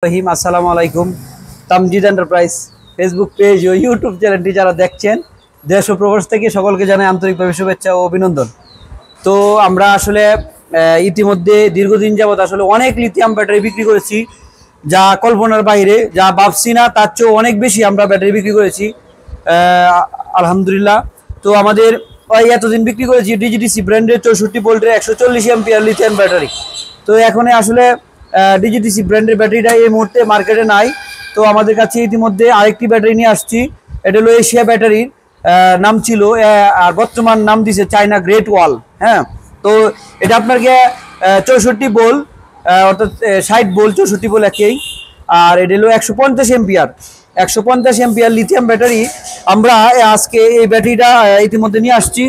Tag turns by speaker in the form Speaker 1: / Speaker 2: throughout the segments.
Speaker 1: রহিম আসসালামু আলাইকুম। Tamjid enterprise Facebook page ও YouTube চ্যানেলটি যারা দেখছেন দেশ ও প্রবাস থেকে সকলকে জানাই আন্তরিকভাবে শুভেচ্ছা ও অভিনন্দন। তো আমরা আসলে ইতিমধ্যে দীর্ঘদিন যাবৎ আসলে অনেক লিথিয়াম ব্যাটারি বিক্রি করেছি, যা কল্পনার বাইরে, যা ভাবছি না তার চেয়েও অনেক বেশি আমরা ব্যাটারি বিক্রি করেছি আলহামদুলিল্লাহ। তো আমাদের এতদিন বিক্রি করেছি ডিজিটিসি ব্র্যান্ডের 64 ভোল্টের 140 অ্যাম্পিয়ার লিথিয়াম ব্যাটারি। তো এখন আসলে ডিজিটিসি ব্র্যান্ডের ব্যাটারিটা এই মুহূর্তে মার্কেটে নাই। তো আমাদের কাছে ইতিমধ্যে আরেকটি ব্যাটারি নিয়ে আসছি। এটা হলো এশিয়া ব্যাটারির নাম ছিল, আর বর্তমান নাম দিছে চায়না গ্রেট ওয়াল। হ্যাঁ, তো এটা আপনাকে 64 ভোল্ট অর্থাৎ 60 ভোল্ট 64 ভোল্ট একই। আর এটা হলো 150 এম্পিয়ার লিথিয়াম ব্যাটারি। আমরা আজকে এই ব্যাটারিটা ইতিমধ্যে নিয়ে আসছি।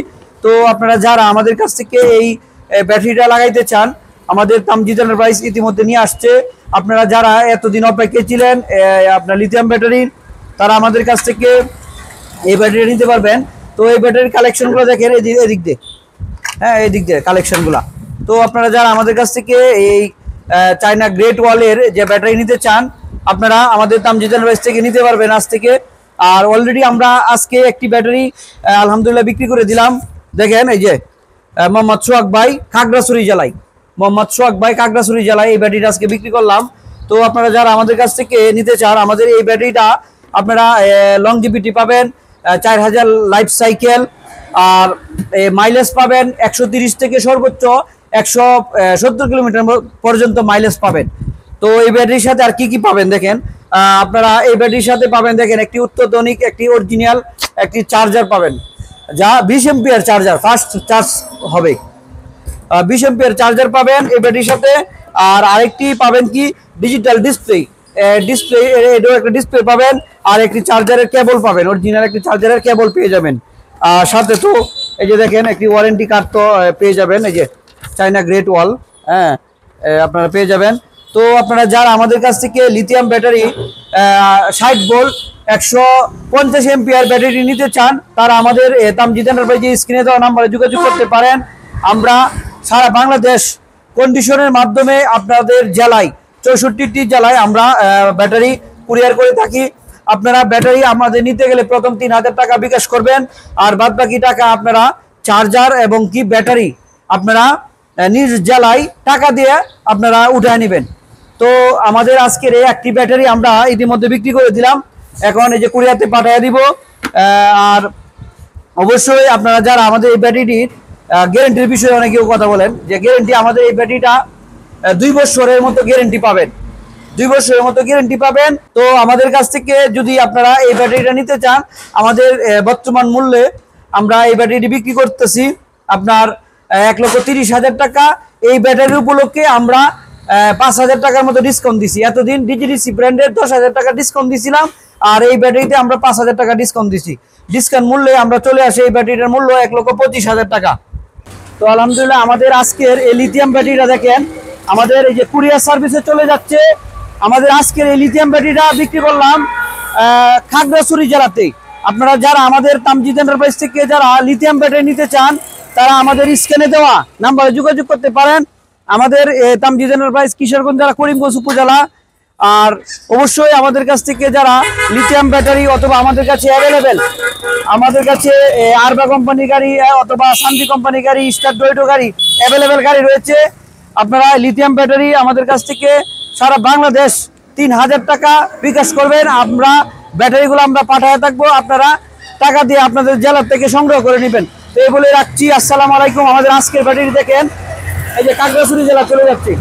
Speaker 1: তো আপনারা যারা আমাদের কাছ থেকে এই ব্যাটারিটা লাগাইতে চান, আমাদের তামজিদ এন্টারপ্রাইজ ইতিমধ্যে নিয়ে আসছে। আপনারা যারা এতদিন অপেক্ষায় ছিলেন আপনার লিথিয়াম ব্যাটারির, তারা আমাদের কাছ থেকে এই ব্যাটারি নিতে পারবেন। তো এই ব্যাটারির কালেকশনগুলো দেখেন এদিক দিয়ে, হ্যাঁ এদিক দিয়ে কালেকশনগুলো। তো আপনারা যারা আমাদের কাছ থেকে এই চায়না গ্রেট ওয়ালের যে ব্যাটারি নিতে চান, আপনারা আমাদের তামজিদ এন্টারপ্রাইজ থেকে নিতে পারবেন আজ থেকে। আর অলরেডি আমরা আজকে একটি ব্যাটারি আলহামদুলিল্লাহ বিক্রি করে দিলাম। দেখেন এই যে মোহাম্মদ সোহাগ ভাই খাগড়াছড়ি জেলায়, এই ব্যাটারিটা আজকে বিক্রি করলাম। তো আপনারা যারা আমাদের কাছ থেকে নিতে চান, আমাদের এই ব্যাটারিটা আপনারা লংজিভিটি পাবেন 4000 লাইফ সাইকেল, আর মাইলেজ পাবেন 130 থেকে সর্বোচ্চ 170 কিলোমিটার পর্যন্ত মাইলেজ পাবেন। তো এই ব্যাটারির সাথে আর কি পাবেন দেখেন, আপনারা এই ব্যাটারির সাথে পাবেন দেখেন একটি অত্যাধুনিক, একটি অরিজিনাল একটি চার্জার পাবেন, যা 20 এম্পিয়ার চার্জার, ফাস্ট চার্জ হবে। 20 এম্পিয়ার চার্জার পাবেন এই ব্যাটারির সাথে। আর আরেকটি পাবেন কি ডিজিটাল ডিসপ্লে, এটাও একটা ডিসপ্লে পাবেন। আর একটি চার্জারের কেবল পাবেন, অরিজিনাল একটি চার্জারের কেবল পেয়ে যাবেন। আর সাথে তো এই যে দেখেন একটি ওয়ারেন্টি কার্ড তো পেয়ে যাবেন, এই যে চায়না গ্রেট ওয়াল, হ্যাঁ আপনারা পেয়ে যাবেন। তো আপনারা যারা আমাদের কাছ থেকে lithium battery 60 volt 150 ampere battery নিতে চান, তারা আমাদের তামজিদ এন্টারপ্রাইজে স্ক্রিনে দেওয়া নাম্বারে যোগাযোগ করতে পারেন। আমরা সারা বাংলাদেশ কন্ডিশনের মাধ্যমে আপনাদের জেলায় 64টি জেলায় আমরা ব্যাটারি কুরিয়ার করে থাকি। আপনারা ব্যাটারি আমাদের নিতে গেলে প্রথম 3000 টাকা বিকাশ করবেন, আর বাদ বাকি টাকা আপনারা চার্জার এবং কি ব্যাটারি আপনারা নিজ জেলায় টাকা দিয়ে আপনারা উঠায় নেবেন। তো আমাদের আজকের এই একটি ব্যাটারি আমরা ইতিমধ্যে বিক্রি করে দিলাম, এখন এই যে কুরিয়ারতে পাঠিয়ে দিব। আর অবশ্যই আপনারা যারা আমাদের এই ব্যাটারিটির গ্যারেন্টির বিষয়ে অনেকেও কথা বলেন, যে গ্যারেন্টি আমাদের এই ব্যাটারিটা 2 বছরের মতো গ্যারেন্টি পাবেন, 2 বছরের মতো গ্যারেন্টি পাবেন। তো আমাদের কাছ থেকে যদি আপনারা এই ব্যাটারিটা নিতে চান, আমাদের বর্তমান মূল্যে আমরা এই ব্যাটারিটি বিক্রি করতেছি আপনার 1,30,000 টাকা। এই ব্যাটারি উপলক্ষে আমরা 5,000 টাকার মতো ডিসকাউন্ট দিছি। এতদিন ডিজিটিসি ব্র্যান্ডের 10,000 টাকা ডিসকাউন্ট দিছিলাম, আর এই ব্যাটারিতে আমরা 5,000 টাকা ডিসকাউন্ট দিছি। ডিসকাউন্ট মূল্যে আমরা চলে আসি, এই ব্যাটারিটার মূল্য 1,25,000 টাকা। তো আলহামদুলিল্লাহ আমাদের আজকের এই লিথিয়াম ব্যাটারিটা দেখেন, আমাদের এই যে কুরিয়ার সার্ভিসে চলে যাচ্ছে। আমাদের আজকের এই লিথিয়াম ব্যাটারিটা বিক্রি করলাম খাগড়াছড়ি জেলাতে। আপনারা যারা আমাদের তামজিদ এন্টারপ্রাইজ থেকে যারা লিথিয়াম ব্যাটারি নিতে চান, তারা আমাদের স্ক্রিনে দেওয়া নাম্বারে যোগাযোগ করতে পারেন। আমাদের তামজিদ এন্টারপ্রাইজ কিশোরগঞ্জ জেলা, করিমগঞ্জ উপজেলা। আর অবশ্যই আমাদের কাছ থেকে যারা লিথিয়াম ব্যাটারি অথবা আমাদের কাছে অ্যাভেলেবেল, আমাদের কাছে আরবা কোম্পানি গাড়ি অথবা শান্তি কোম্পানি গাড়ি, স্টার ডয়েটো গাড়ি, অ্যাভেলেবেল গাড়ি রয়েছে। আপনারা লিথিয়াম ব্যাটারি আমাদের কাছ থেকে সারা বাংলাদেশ 3000 টাকা বিকাশ করবেন, আমরা ব্যাটারিগুলো আমরা পাঠাতে থাকবো, আপনারা টাকা দিয়ে আপনাদের জেলার থেকে সংগ্রহ করে নেবেন। তো এই বলে রাখছি, আসসালামু আলাইকুম। আমাদের আজকের ব্যাটারি দেখেন, এই যে খাগড়াছড়ি জেলা চলে যাচ্ছি।